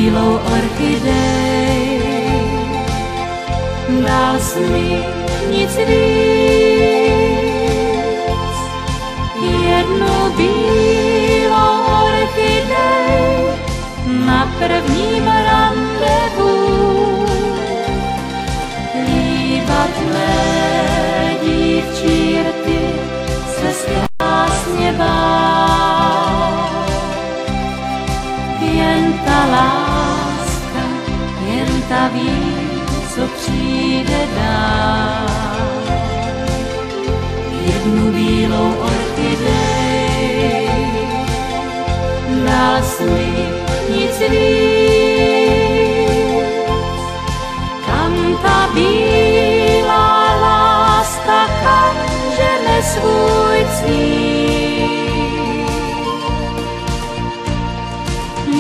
bílou orchidej. Dal jsi mi nic víc, jednu bílou orchidej na prvním randevu. Líbat mé dívčí rty se krásně bál. Jen ta láska, jen ta ví, co přijde dál. Jednu bílou orchidej, dal jsi mi nic víc. Kam ta bílá láska, kam žene svůj cíl?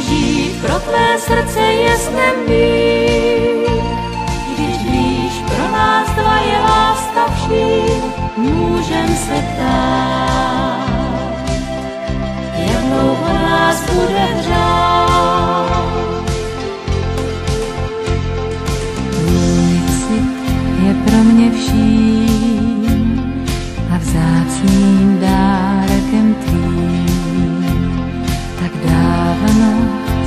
Žít pro tvé srdce je snem mít, když víš, pro nás dva je láska vší. Můžem se ptát, jak dlouho nás bude hřát. Tvůj cit je pro mě vším a vzácným dárkem tvým. Tak dávno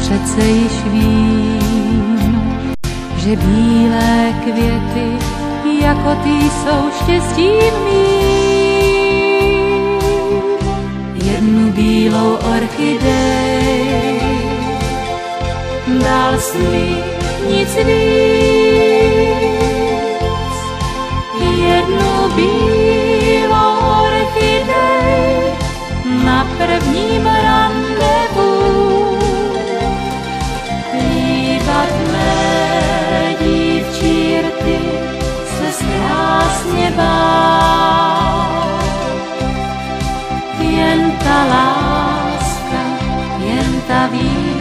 přece již vím, že bílé květy jako ty jsou štěstím mým. Jednu bílou orchidej, dal jsi mi nic víc. Jednu bílou orchidej na prvním randevu. Líbat mé dívčí rty se krásně bál. Jen ta láska, jen ta ví,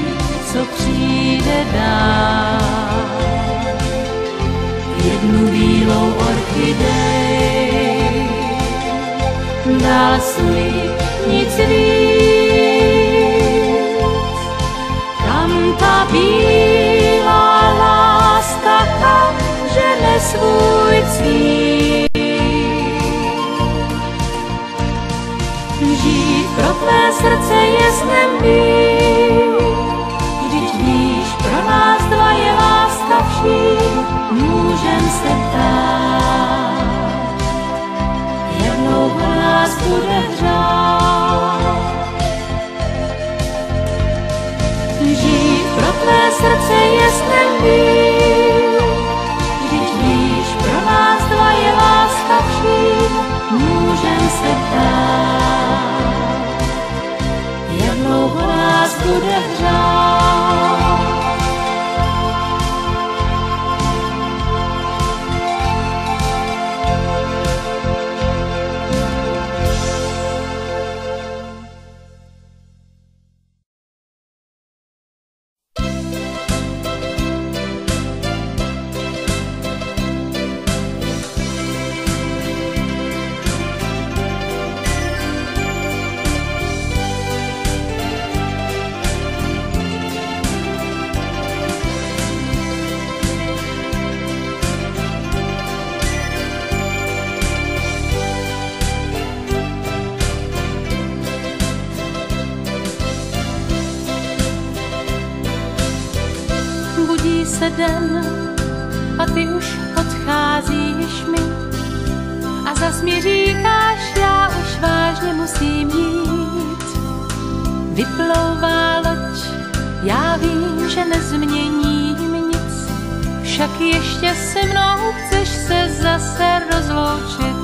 co přijde dál. Jednu bílou orchidej, dal jsi mi nic víc. Kam ta bílá láska, kam žene svůj cíl? Žít pro tvé srdce je snem mít, vždyť víš, pro nás dva je láska vší. Můžem se ptát, jak dlouho nás bude hřát. Žít pro tvé srdce je snem mít, vždyť víš, pro nás dva je láska vší. Můžem se ptát, jak dlouho nás bude hřát. se den a ty už odcházíš mi a zas mi říkáš, já už vážně musím jít. Vyplouvá loď, já vím, že nezměním nic, však ještě se mnou chceš se zase rozloučit.